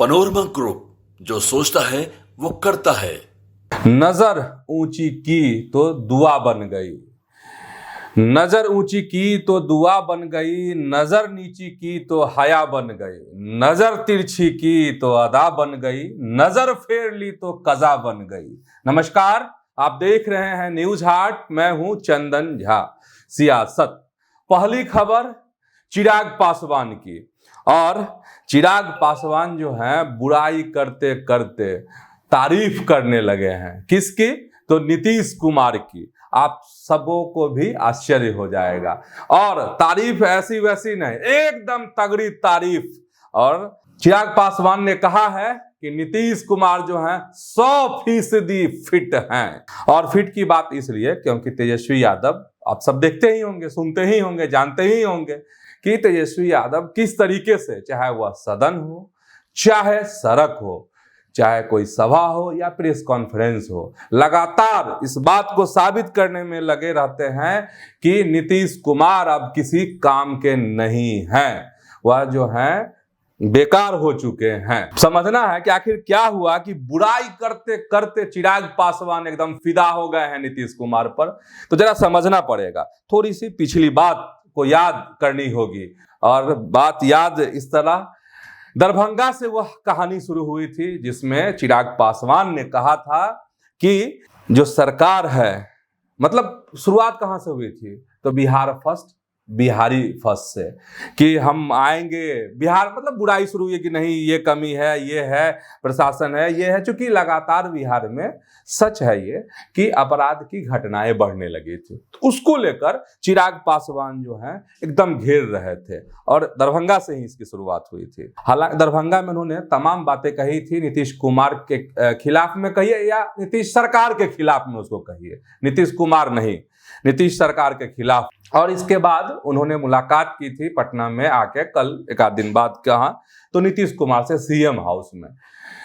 Panorama group, जो सोचता है वो करता है। नजर ऊंची की तो दुआ बन गई, नजर ऊंची की तो दुआ बन गई, नजर नीची की तो हया बन गई, नजर तिरछी की तो अदा बन गई, नजर फेर ली तो कजा बन गई। नमस्कार, आप देख रहे हैं न्यूज हाट। मैं हूं चंदन झा। सियासत, पहली खबर चिराग पासवान की। और चिराग पासवान जो हैं बुराई करते करते तारीफ करने लगे हैं। किसकी? तो नीतीश कुमार की। आप सबों को भी आश्चर्य हो जाएगा। और तारीफ ऐसी वैसी नहीं, एकदम तगड़ी तारीफ। और चिराग पासवान ने कहा है कि नीतीश कुमार जो हैं 100% फिट हैं। और फिट की बात इसलिए क्योंकि तेजस्वी यादव, आप सब देखते ही होंगे, सुनते ही होंगे, जानते ही होंगे कि तेजस्वी यादव किस तरीके से, चाहे वह सदन हो, चाहे सड़क हो, चाहे कोई सभा हो या प्रेस कॉन्फ्रेंस हो, लगातार इस बात को साबित करने में लगे रहते हैं कि नीतीश कुमार अब किसी काम के नहीं हैं। वह जो हैं बेकार हो चुके हैं। समझना है कि आखिर क्या हुआ कि बुराई करते करते चिराग पासवान एकदम फिदा हो गए हैं नीतीश कुमार पर। तो जरा समझना पड़ेगा, थोड़ी सी पिछली बात को याद करनी होगी। और बात याद इस तरह, दरभंगा से वह कहानी शुरू हुई थी जिसमें चिराग पासवान ने कहा था कि जो सरकार है, मतलब शुरुआत कहां से हुई थी? तो बिहार फर्स्ट, बिहारी फर्स्ट से, कि हम आएंगे बिहार, मतलब बुराई शुरू हुई कि नहीं ये कमी है, ये है प्रशासन है, ये है। चूंकि लगातार बिहार में सच है ये कि अपराध की घटनाएं बढ़ने लगी थी, तो उसको लेकर चिराग पासवान जो हैं एकदम घेर रहे थे। और दरभंगा से ही इसकी शुरुआत हुई थी। हालांकि दरभंगा में उन्होंने तमाम बातें कही थी, नीतीश कुमार के खिलाफ में कहिए या नीतीश सरकार के खिलाफ में उसको कहिए, नीतीश कुमार नहीं, नीतीश सरकार के खिलाफ। और इसके बाद उन्होंने मुलाकात की थी पटना में आके, कल एक आध दिन बाद कहा, तो नीतीश कुमार से सीएम हाउस में।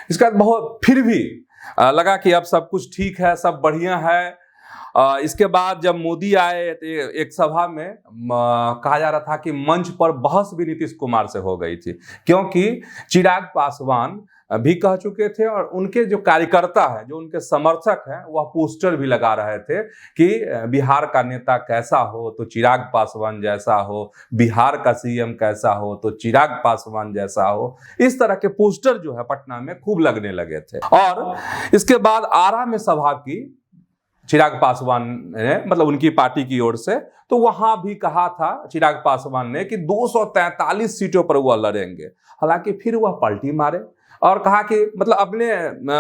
इसके बाद बहुत फिर भी लगा कि अब सब कुछ ठीक है, सब बढ़िया है। इसके बाद जब मोदी आए तो एक सभा में कहा जा रहा था कि मंच पर बहस भी नीतीश कुमार से हो गई थी, क्योंकि चिराग पासवान भी कह चुके थे और उनके जो कार्यकर्ता है, जो उनके समर्थक हैं, वह पोस्टर भी लगा रहे थे कि बिहार का नेता कैसा हो तो चिराग पासवान जैसा हो, बिहार का सीएम कैसा हो तो चिराग पासवान जैसा हो। इस तरह के पोस्टर जो है पटना में खूब लगने लगे थे। और इसके बाद आरा में सभा की चिराग पासवान ने, मतलब उनकी पार्टी की ओर से, तो वहां भी कहा था चिराग पासवान ने कि 243 सीटों पर वह लड़ेंगे। हालांकि फिर वह पलटी मारे और कहा कि, मतलब अपने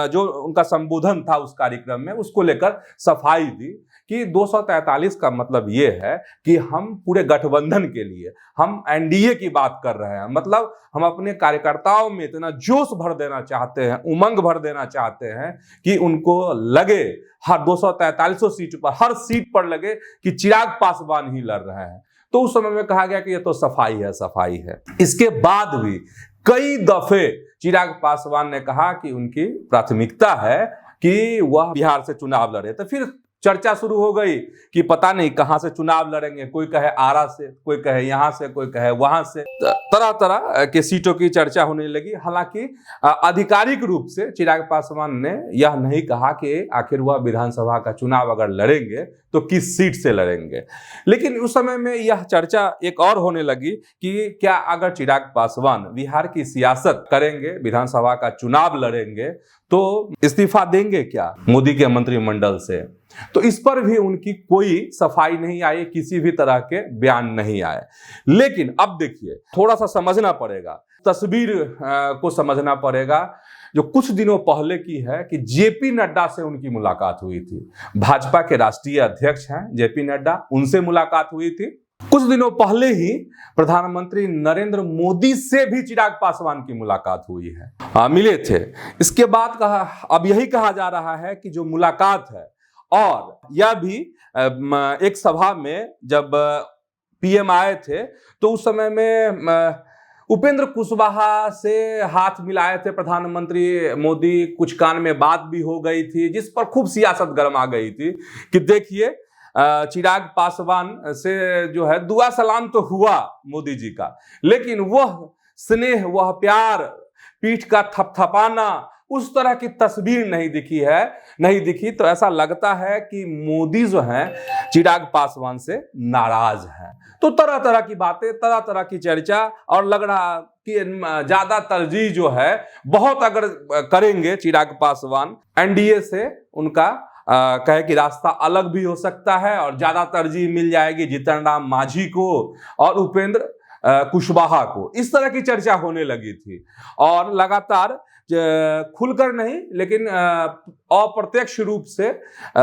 जो उनका संबोधन था उस कार्यक्रम में, उसको लेकर सफाई दी कि 243 का मतलब ये है कि हम पूरे गठबंधन के लिए, हम एनडीए की बात कर रहे हैं। मतलब हम अपने कार्यकर्ताओं में इतना जोश भर देना चाहते हैं, उमंग भर देना चाहते हैं कि उनको लगे हर 243 सीट पर, हर सीट पर लगे कि चिराग पासवान ही लड़ रहे हैं। तो उस समय में कहा गया कि ये तो सफाई है, सफाई है। इसके बाद भी कई दफे चिराग पासवान ने कहा कि उनकी प्राथमिकता है कि वह बिहार से चुनाव लड़े। तो फिर चर्चा शुरू हो गई कि पता नहीं कहां से चुनाव लड़ेंगे, कोई कहे आरा से, कोई कहे यहां से, कोई कहे वहां से, तरह तरह के सीटों की चर्चा होने लगी। हालांकि आधिकारिक रूप से चिराग पासवान ने यह नहीं कहा कि आखिर वह विधानसभा का चुनाव अगर लड़ेंगे तो किस सीट से लड़ेंगे। लेकिन उस समय में यह चर्चा एक और होने लगी कि क्या अगर चिराग पासवान बिहार की सियासत करेंगे, विधानसभा का चुनाव लड़ेंगे, तो इस्तीफा देंगे क्या मोदी के मंत्रिमंडल से? तो इस पर भी उनकी कोई सफाई नहीं आई, किसी भी तरह के बयान नहीं आए। लेकिन अब देखिए, थोड़ा सा समझना पड़ेगा, तस्वीर को समझना पड़ेगा, जो कुछ दिनों पहले की है कि जेपी नड्डा से उनकी मुलाकात हुई थी। भाजपा के राष्ट्रीय अध्यक्ष हैं जेपी नड्डा, उनसे मुलाकात हुई थी। कुछ दिनों पहले ही प्रधानमंत्री नरेंद्र मोदी से भी चिराग पासवान की मुलाकात हुई है, मिले थे। इसके बाद अब यही कहा जा रहा है कि जो मुलाकात है, और यह भी एक सभा में जब पीएम आए थे तो उस समय में उपेंद्र कुशवाहा से हाथ मिलाए थे प्रधानमंत्री मोदी। कुछ कान में बात भी हो गई थी जिस पर खूब सियासत गर्मा गई थी कि देखिए चिराग पासवान से जो है दुआ सलाम तो हुआ मोदी जी का, लेकिन वह स्नेह, वह प्यार पीठ का थपथपाना, उस तरह की तस्वीर नहीं दिखी। तो ऐसा लगता है कि मोदी जो है चिराग पासवान से नाराज है। तो तरह तरह की बातें, तरह तरह की चर्चा, और लग रहा कि ज्यादा तरजीह जो है बहुत अगर करेंगे चिराग पासवान एनडीए से, उनका कहे कि रास्ता अलग भी हो सकता है और ज्यादा तरजीह मिल जाएगी जीतन राम मांझी को और उपेंद्र कुशवाहा को। इस तरह की चर्चा होने लगी थी और लगातार खुलकर नहीं लेकिन अप्रत्यक्ष रूप से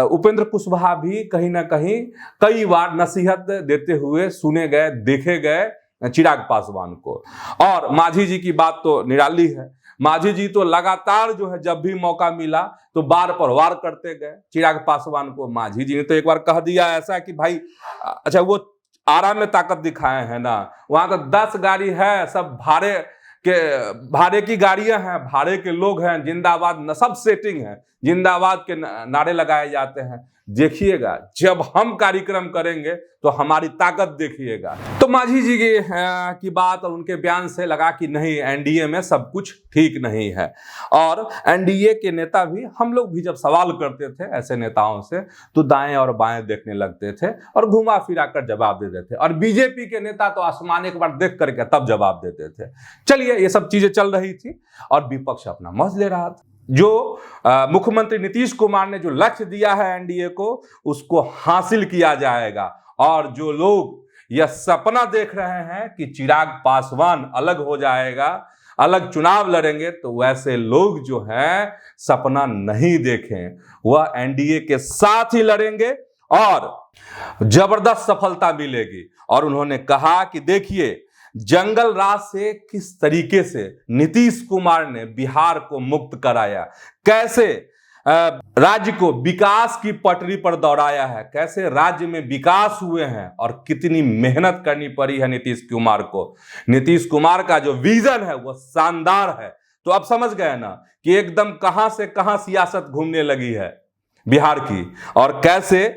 उपेंद्र कुशवाहा भी कहीं ना कहीं कई बार नसीहत देते हुए सुने गए, देखे गए चिराग पासवान को। और मांझी जी की बात तो निराली है। मांझी जी तो लगातार जो है जब भी मौका मिला तो बार पर वार करते गए चिराग पासवान को। मांझी जी ने तो एक बार कह दिया ऐसा कि भाई अच्छा वो आरा में ताकत दिखाए हैं ना, वहां तो 10 गाड़ी है, सब भाड़े की गाड़ियां हैं, भाड़े के लोग हैं, जिंदाबाद न, सब सेटिंग है, जिंदाबाद के नारे लगाए जाते हैं। देखिएगा जब हम कार्यक्रम करेंगे तो हमारी ताकत देखिएगा। तो मांझी जी की बात और उनके बयान से लगा कि नहीं, एनडीए में सब कुछ ठीक नहीं है। और एनडीए के नेता भी, हम लोग भी जब सवाल करते थे ऐसे नेताओं से तो दाएं और बाएं देखने लगते थे और घुमा फिरा कर जवाब देते थे। और बीजेपी के नेता तो आसमान एक बार देख करके तब जवाब देते थे। चलिए, ये सब चीजें चल रही थी और विपक्ष अपना मौज ले रहा था। जो मुख्यमंत्री नीतीश कुमार ने जो लक्ष्य दिया है एनडीए को, उसको हासिल किया जाएगा। और जो लोग यह सपना देख रहे हैं कि चिराग पासवान अलग हो जाएगा, अलग चुनाव लड़ेंगे, तो वैसे लोग जो हैं सपना नहीं देखें। वह एनडीए के साथ ही लड़ेंगे और जबरदस्त सफलता मिलेगी। और उन्होंने कहा कि देखिए जंगल राज से किस तरीके से नीतीश कुमार ने बिहार को मुक्त कराया, कैसे राज्य को विकास की पटरी पर दौड़ाया है, कैसे राज्य में विकास हुए हैं और कितनी मेहनत करनी पड़ी है नीतीश कुमार को। नीतीश कुमार का जो विजन है वो शानदार है। तो अब समझ गए ना कि एकदम कहां से कहां सियासत घूमने लगी है बिहार की, और कैसे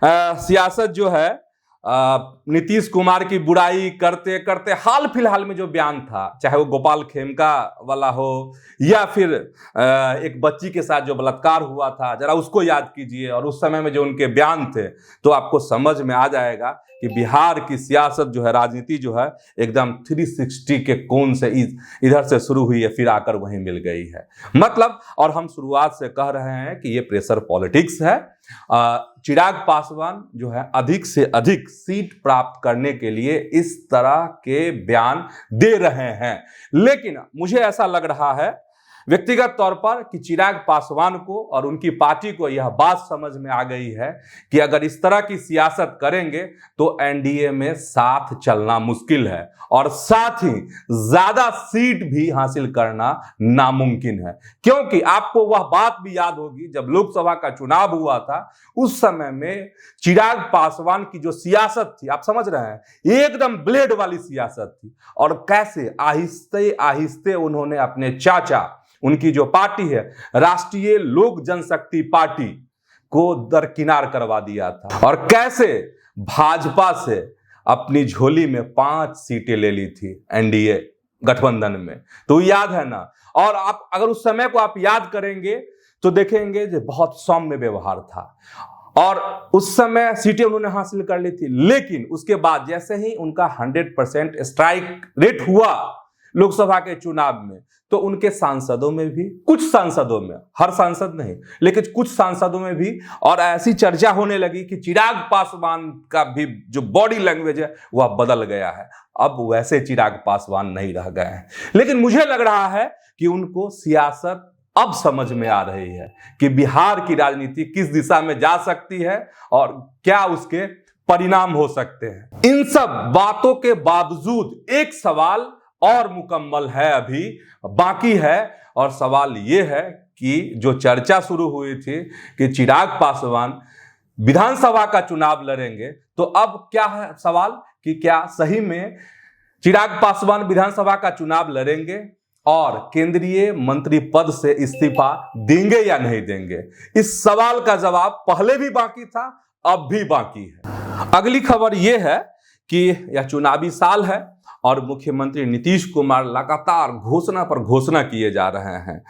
सियासत जो है नीतीश कुमार की बुराई करते करते हाल फिलहाल में जो बयान था, चाहे वो गोपाल खेमका वाला हो या फिर एक बच्ची के साथ जो बलात्कार हुआ था, जरा उसको याद कीजिए और उस समय में जो उनके बयान थे, तो आपको समझ में आ जाएगा कि बिहार की सियासत जो है, राजनीति जो है, एकदम 360 के कोण से इधर से शुरू हुई है फिर आकर वहीं मिल गई है। मतलब, और हम शुरुआत से कह रहे हैं कि ये प्रेशर पॉलिटिक्स है। चिराग पासवान जो है अधिक से अधिक सीट प्राप्त करने के लिए इस तरह के बयान दे रहे हैं। लेकिन मुझे ऐसा लग रहा है व्यक्तिगत तौर पर कि चिराग पासवान को और उनकी पार्टी को यह बात समझ में आ गई है कि अगर इस तरह की सियासत करेंगे तो एनडीए में साथ चलना मुश्किल है और साथ ही ज्यादा सीट भी हासिल करना नामुमकिन है। क्योंकि आपको वह बात भी याद होगी जब लोकसभा का चुनाव हुआ था, उस समय में चिराग पासवान की जो सियासत थी, आप समझ रहे हैं, एकदम ब्लेड वाली सियासत थी। और कैसे आहिस्ते आहिस्ते उन्होंने अपने चाचा, उनकी जो पार्टी है राष्ट्रीय लोक जनशक्ति पार्टी, को दरकिनार करवा दिया था और कैसे भाजपा से अपनी झोली में 5 सीटें ले ली थी एनडीए गठबंधन में। तो याद है ना। और आप अगर उस समय को आप याद करेंगे तो देखेंगे जो बहुत सौम्य व्यवहार था और उस समय सीटें उन्होंने हासिल कर ली थी। लेकिन उसके बाद जैसे ही उनका 100% स्ट्राइक रेट हुआ लोकसभा के चुनाव में, तो उनके सांसदों में भी, कुछ सांसदों में, हर सांसद नहीं लेकिन कुछ सांसदों में भी, और ऐसी चर्चा होने लगी कि चिराग पासवान का भी जो बॉडी लैंग्वेज है वह बदल गया है। अब वैसे चिराग पासवान नहीं रह गए हैं। लेकिन मुझे लग रहा है कि उनको सियासत अब समझ में आ रही है कि बिहार की राजनीति किस दिशा में जा सकती है और क्या उसके परिणाम हो सकते हैं। इन सब बातों के बावजूद एक सवाल और मुकम्मल है, अभी बाकी है, और सवाल यह है कि जो चर्चा शुरू हुई थी कि चिराग पासवान विधानसभा का चुनाव लड़ेंगे, तो अब क्या है सवाल कि क्या सही में चिराग पासवान विधानसभा का चुनाव लड़ेंगे और केंद्रीय मंत्री पद से इस्तीफा देंगे या नहीं देंगे। इस सवाल का जवाब पहले भी बाकी था, अब भी बाकी है। अगली खबर यह है कि यह चुनावी साल है और मुख्यमंत्री नीतीश कुमार लगातार घोषणा पर घोषणा किए जा रहे हैं।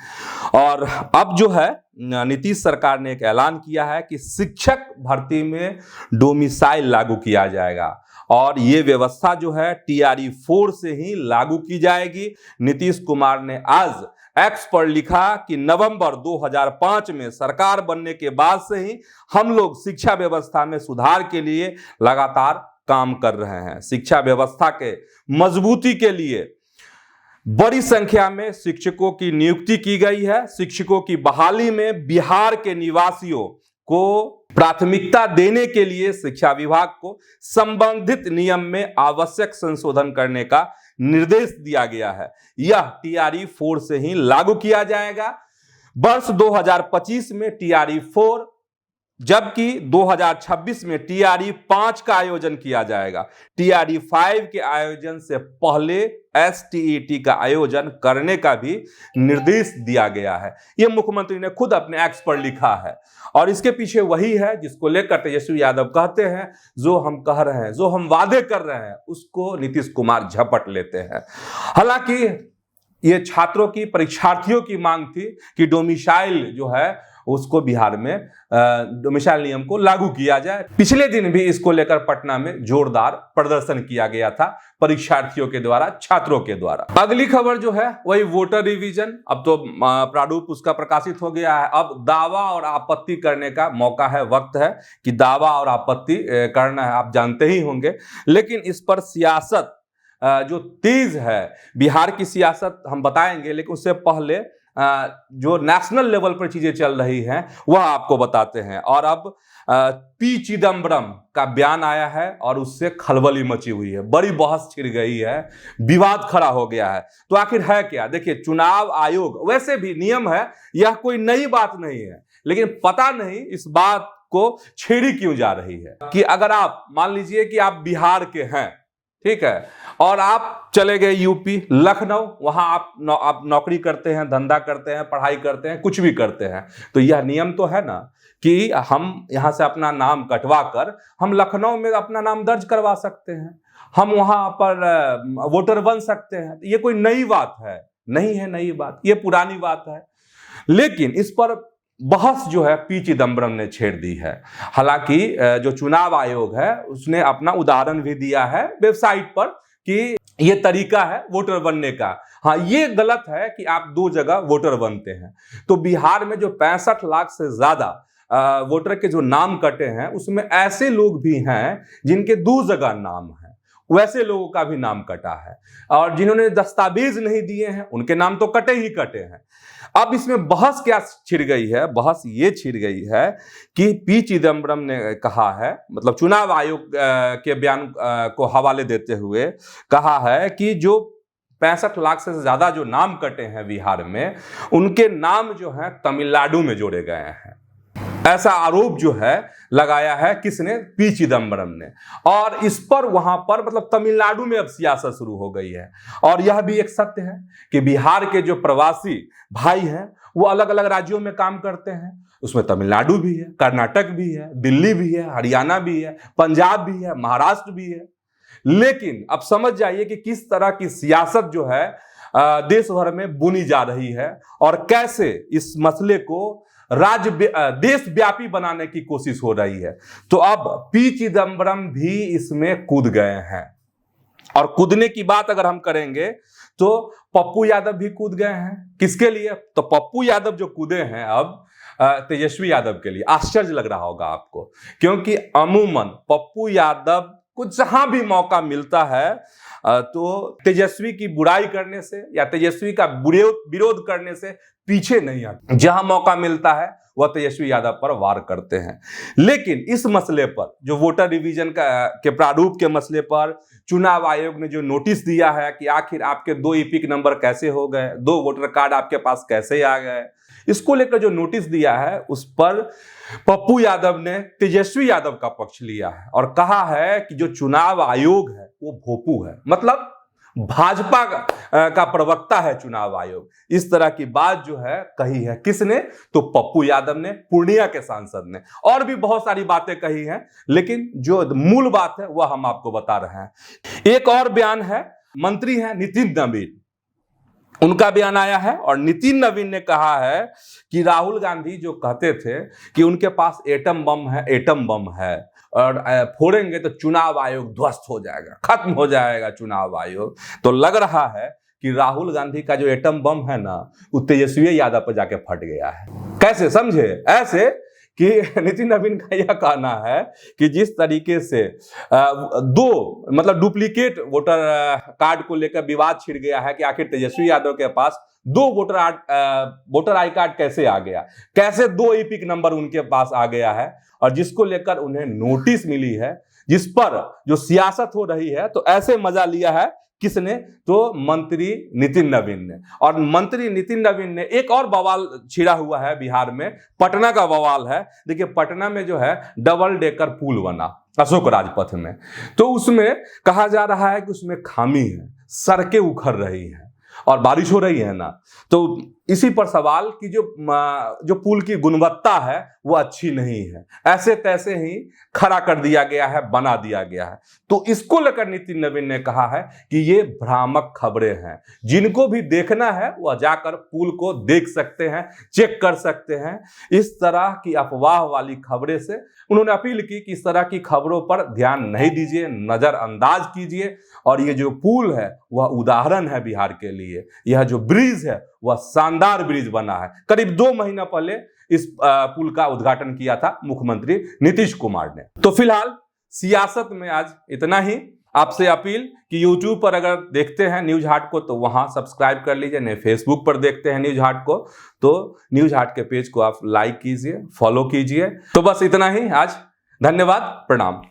और अब जो है नीतीश सरकार ने एक ऐलान किया है कि शिक्षक भर्ती में डोमिसाइल लागू किया जाएगा और ये व्यवस्था जो है TRE 4 से ही लागू की जाएगी। नीतीश कुमार ने आज एक्स पर लिखा कि नवंबर 2005 में सरकार बनने के बाद से ही हम लोग शिक्षा व्यवस्था में सुधार के लिए लगातार काम कर रहे हैं। शिक्षा व्यवस्था के मजबूती के लिए बड़ी संख्या में शिक्षकों की नियुक्ति की गई है। शिक्षकों की बहाली में बिहार के निवासियों को प्राथमिकता देने के लिए शिक्षा विभाग को संबंधित नियम में आवश्यक संशोधन करने का निर्देश दिया गया है। यह TRE 4 से ही लागू किया जाएगा। वर्ष 2025 में TRE 4 जबकि 2026 में TRE 5 का आयोजन किया जाएगा। TRE 5 के आयोजन से पहले STET का आयोजन करने का भी निर्देश दिया गया है। यह मुख्यमंत्री ने खुद अपने एक्स पर लिखा है और इसके पीछे वही है जिसको लेकर तेजस्वी यादव कहते हैं, जो हम कह रहे हैं, जो हम वादे कर रहे हैं, उसको नीतीश कुमार झपट लेते हैं। हालांकि ये छात्रों की, परीक्षार्थियों की मांग थी कि डोमिसाइल जो है उसको बिहार में डोमिसाइल नियम को लागू किया जाए। पिछले दिन भी इसको लेकर पटना में जोरदार प्रदर्शन किया गया था परीक्षार्थियों के द्वारा, छात्रों के द्वारा। अगली खबर जो है वही वोटर रिवीजन। अब तो प्रारूप उसका प्रकाशित हो गया है। अब दावा और आपत्ति करने का मौका है, वक्त है कि दावा और आपत्ति करना है। आप जानते ही होंगे, लेकिन इस पर सियासत जो तेज है, बिहार की सियासत हम बताएंगे, लेकिन उससे पहले जो नेशनल लेवल पर चीजें चल रही हैं वह आपको बताते हैं। और अब पी चिदम्बरम का बयान आया है और उससे खलबली मची हुई है, बड़ी बहस छिड़ गई है, विवाद खड़ा हो गया है। तो आखिर है क्या? देखिए, चुनाव आयोग वैसे भी नियम है, यह कोई नई बात नहीं है, लेकिन पता नहीं इस बात को छेड़ी क्यों जा रही है कि अगर आप मान लीजिए कि आप बिहार के हैं, ठीक है, और आप चले गए यूपी, लखनऊ, वहां आप नौकरी करते हैं, धंधा करते हैं, पढ़ाई करते हैं, कुछ भी करते हैं, तो यह नियम तो है ना कि हम यहां से अपना नाम कटवा कर हम लखनऊ में अपना नाम दर्ज करवा सकते हैं, हम वहां पर वोटर बन सकते हैं। ये कोई नई बात है? नहीं है नई बात, ये पुरानी बात है। लेकिन इस पर बहस जो है पी चिदम्बरम ने छेड़ दी है। हालांकि जो चुनाव आयोग है उसने अपना उदाहरण भी दिया है वेबसाइट पर कि ये तरीका है वोटर बनने का। हाँ, ये गलत है कि आप दो जगह वोटर बनते हैं। तो बिहार में जो 65 लाख से ज्यादा वोटर के जो नाम कटे हैं, उसमें ऐसे लोग भी हैं जिनके 2 जगह नाम है, वैसे लोगों का भी नाम कटा है। और जिन्होंने दस्तावेज नहीं दिए हैं उनके नाम तो कटे ही कटे हैं। अब इसमें बहस क्या छिड़ गई है? बहस ये छिड़ गई है कि पी चिदम्बरम ने कहा है, मतलब चुनाव आयोग के बयान को हवाले देते हुए कहा है कि जो 65 लाख से ज्यादा जो नाम कटे हैं बिहार में, उनके नाम जो है तमिलनाडु में जोड़े गए हैं। ऐसा आरोप जो है लगाया है किसने? पी चिदम्बरम ने। और इस पर वहां पर मतलब तमिलनाडु में अब सियासत शुरू हो गई है। और यह भी एक सत्य है कि बिहार के जो प्रवासी भाई हैं वो अलग अलग राज्यों में काम करते हैं। उसमें तमिलनाडु भी है, कर्नाटक भी है, दिल्ली भी है, हरियाणा भी है, पंजाब भी है, महाराष्ट्र भी है। लेकिन अब समझ जाइए कि किस तरह की सियासत जो है देश भर में बुनी जा रही है और कैसे इस मसले को देशव्यापी बनाने की कोशिश हो रही है। तो अब पी चिदम्बरम भी इसमें कूद गए हैं। और कूदने की बात अगर हम करेंगे तो पप्पू यादव भी कूद गए हैं। किसके लिए? तो पप्पू यादव जो कूदे हैं अब तेजस्वी यादव के लिए। आश्चर्य लग रहा होगा आपको, क्योंकि अमूमन पप्पू यादव को जहां भी मौका मिलता है तो तेजस्वी की बुराई करने से या तेजस्वी का विरोध करने से पीछे नहीं आते। जहां मौका मिलता है वह तेजस्वी यादव पर वार करते हैं। लेकिन इस मसले पर, जो वोटर रिवीजन के प्रारूप के मसले पर चुनाव आयोग ने जो नोटिस दिया है कि आखिर आपके 2 ईपिक नंबर कैसे हो गए, 2 वोटर कार्ड आपके पास कैसे आ गए, इसको लेकर जो नोटिस दिया है उस पर पप्पू यादव ने तेजस्वी यादव का पक्ष लिया है और कहा है कि जो चुनाव आयोग है वो भोपू है, मतलब भाजपा का प्रवक्ता है चुनाव आयोग। इस तरह की बात जो है कही है किसने? तो पप्पू यादव ने, पूर्णिया के सांसद ने। और भी बहुत सारी बातें कही हैं, लेकिन जो मूल बात है वह हम आपको बता रहे हैं। एक और बयान है मंत्री हैं नितिन नवीन, उनका बयान आया है और नितिन नवीन ने कहा है कि राहुल गांधी जो कहते थे कि उनके पास एटम बम है और फोड़ेंगे तो चुनाव आयोग ध्वस्त हो जाएगा, खत्म हो जाएगा चुनाव आयोग, तो लग रहा है कि राहुल गांधी का जो एटम बम है ना वो तेजस्वी यादव पर जाके फट गया है। कैसे समझे? ऐसे कि नितिन नवीन का यह कहना है कि जिस तरीके से डुप्लीकेट वोटर कार्ड को लेकर विवाद छिड़ गया है कि आखिर तेजस्वी यादव के पास दो वोटर आई कार्ड कैसे आ गया, कैसे दो ईपिक नंबर उनके पास आ गया है, और जिसको लेकर उन्हें नोटिस मिली है, जिस पर जो सियासत हो रही है, तो ऐसे मजा लिया है किसने? तो मंत्री नितिन नवीन ने। और मंत्री नितिन नवीन ने एक और बवाल छिड़ा हुआ है बिहार में, पटना का बवाल है। देखिए पटना में जो है डबल डेकर पुल बना अशोक राजपथ में, तो उसमें कहा जा रहा है कि उसमें खामी है, सड़कें उखड़ रही हैं और बारिश हो रही है ना, तो इसी पर सवाल कि जो पुल की गुणवत्ता है वो अच्छी नहीं है, ऐसे तैसे ही खड़ा कर दिया गया है, बना दिया गया है। तो इसको लेकर नितिन नवीन ने कहा है कि ये भ्रामक खबरें हैं, जिनको भी देखना है वह जाकर पुल को देख सकते हैं, चेक कर सकते हैं। इस तरह की अफवाह वाली खबरें से उन्होंने अपील की कि इस तरह की खबरों पर ध्यान नहीं दीजिए, नजरअंदाज कीजिए। और ये जो पुल है वह उदाहरण है बिहार के लिए, यह जो ब्रिज है वह शानदार ब्रिज बना है। करीब 2 महीना पहले इस पुल का उद्घाटन किया था मुख्यमंत्री नीतीश कुमार ने। तो फिलहाल सियासत में आज इतना ही। आपसे अपील कि YouTube पर अगर देखते हैं न्यूज हाट को तो वहां सब्सक्राइब कर लीजिए, नहीं फेसबुक पर देखते हैं न्यूज हाट को तो न्यूज हाट के पेज को आप लाइक कीजिए, फॉलो कीजिए। तो बस इतना ही आज, धन्यवाद, प्रणाम।